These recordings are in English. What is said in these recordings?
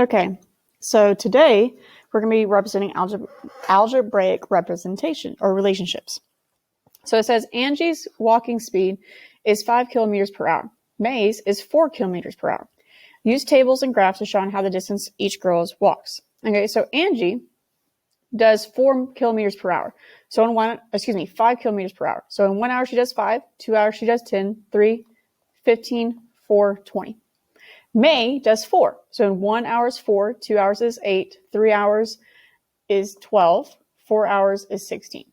Okay, so today we're going to be representing algebraic representation or relationships. So it says Angie's walking speed is 5 kilometers per hour. May's is 4 kilometers per hour. Use tables and graphs to show how the distance each girl walks. Okay, so Angie does 4 kilometers per hour. So in 5 kilometers per hour. So in 1 hour she does 5, 2 hours she does 10, 3, 15, 4, 20. May does 4. So in 1 hour is 4, 2 hours is 8, 3 hours is 12, 4 hours is 16.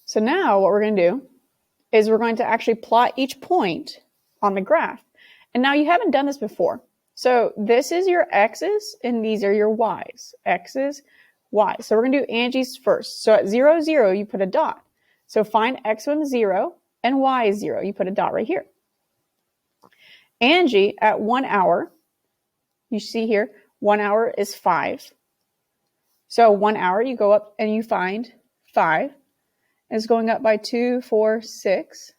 So now what we're going to do is we're going to actually plot each point on the graph. And now you haven't done this before. So this is your X's and these are your Y's. X's, Y's. So we're going to do Angie's first. So at 0, 0, you put a dot. So find X when 0 and Y is 0. You put a dot right here. Angie at 1 hour, you see here, 1 hour is 5. So 1 hour, you go up and you find 5. It's going up by 2, 4, 6.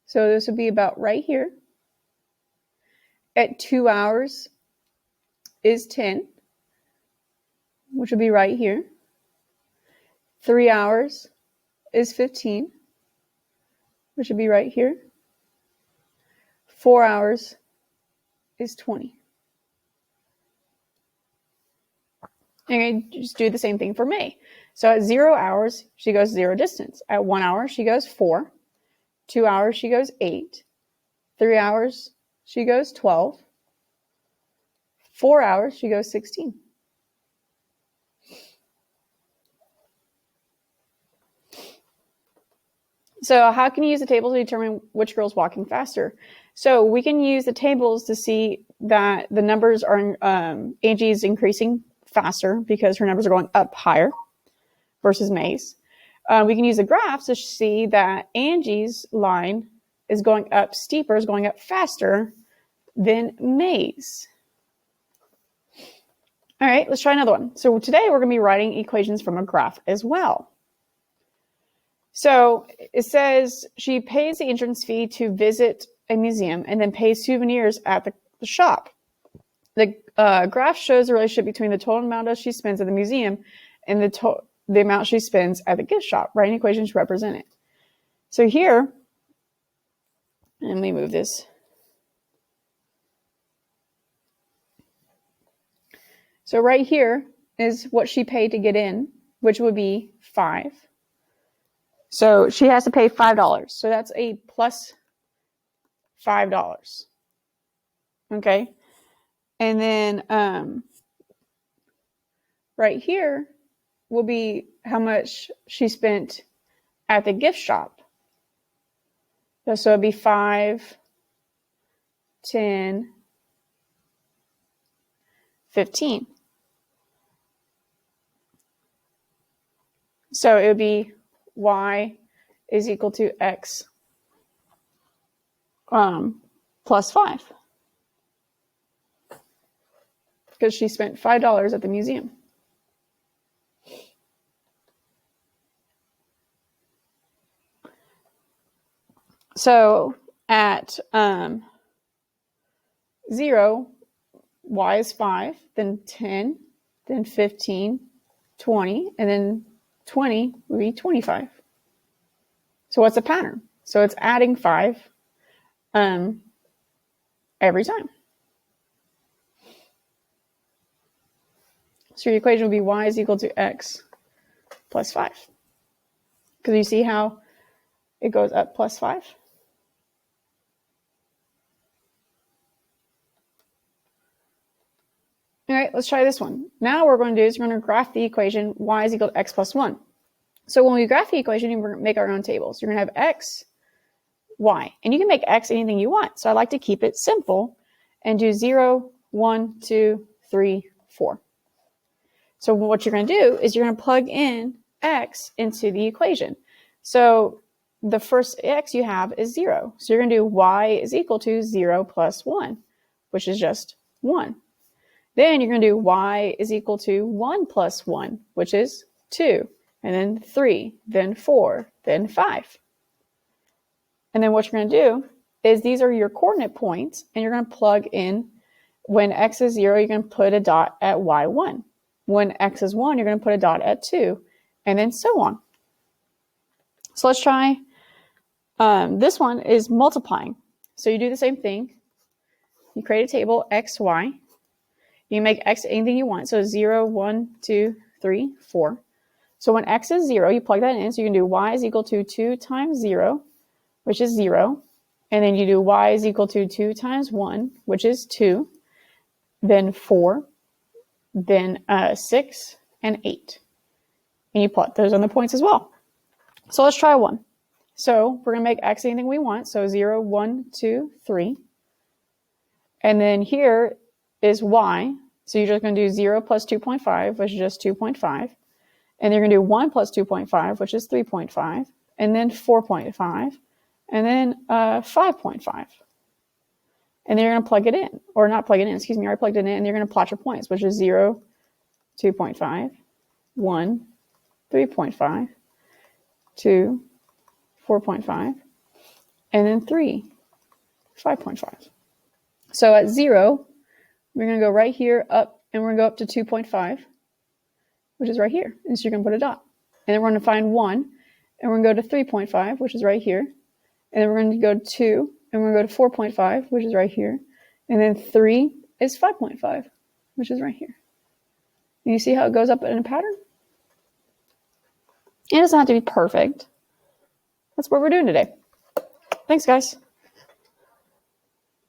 So this would be about right here. At 2 hours is 10, which would be right here. 3 hours is 15, which would be right here. 4 hours is 20. And just do the same thing for May. So at 0 hours, she goes 0 distance. At 1 hour, she goes 4. 2 hours, she goes 8. 3 hours, she goes 12. 4 hours, she goes 16. So how can you use the tables to determine which girl's walking faster? So we can use the tables to see that the numbers are, Angie is increasing faster because her numbers are going up higher versus May's. We can use the graphs to see that Angie's line is going up steeper, is going up faster than May's. All right, let's try another one. So today we're going to be writing equations from a graph as well. So it says she pays the entrance fee to visit a museum and then pays souvenirs at the shop. The graph shows the relationship between the total amount she spends at the museum and the amount she spends at the gift shop. Write an equation to represent it. So here, let me move this. So right here is what she paid to get in, which would be 5. So she has to pay $5. So that's a plus $5. Okay. And then right here will be how much she spent at the gift shop. So it'd be 5, 10, 15. So it would be Y is equal to X plus 5. Because she spent $5 at the museum. So at 0, Y is 5, then 10, then 15, 20, and then 20 would be 25. So what's the pattern? So it's adding 5 every time. So your equation would be Y is equal to X plus 5. Because you see how it goes up plus 5? All right, let's try this one. Now what we're going to do is we're going to graph the equation Y is equal to X plus 1. So when we graph the equation, we're going to make our own tables. You're going to have X, Y. And you can make X anything you want. So I like to keep it simple and do 0, 1, 2, 3, 4. So what you're going to do is you're going to plug in X into the equation. So the first X you have is 0. So you're going to do Y is equal to 0 plus 1, which is just 1. Then you're going to do Y is equal to 1 plus 1, which is 2. And then 3, then 4, then 5. And then what you're going to do is these are your coordinate points, and you're going to plug in when x is 0, you're going to put a dot at y1. When x is 1, you're going to put a dot at 2, and then so on. So let's try, this one is multiplying. So you do the same thing. You create a table, x, y. You make x anything you want. So 0, 1, 2, 3, 4. So when x is 0, you plug that in. So you can do y is equal to 2 times 0, which is 0. And then you do y is equal to 2 times 1, which is 2. Then 4. Then 6 and 8. And you plot those on the points as well. So let's try 1. So we're going to make x anything we want. So 0, 1, 2, 3. And then here is y. So you're just going to do 0 plus 2.5, which is just 2.5. And you're going to do 1 plus 2.5, which is 3.5. And then 4.5. And then 5.5. And then you're going to plug it in. Or not plug it in, excuse me. I already plugged it in. And you're going to plot your points, which is 0, 2.5, 1, 3.5, 2, 4.5, and then 3, 5.5. So at 0, we're going to go right here up, and we're going to go up to 2.5, which is right here. And so you're going to put a dot. And then we're going to find 1, and we're going to go to 3.5, which is right here. And then we're going to go to 2, and we're going to go to 4.5, which is right here. And then 3 is 5.5, which is right here. And you see how it goes up in a pattern? It doesn't have to be perfect. That's what we're doing today. Thanks, guys.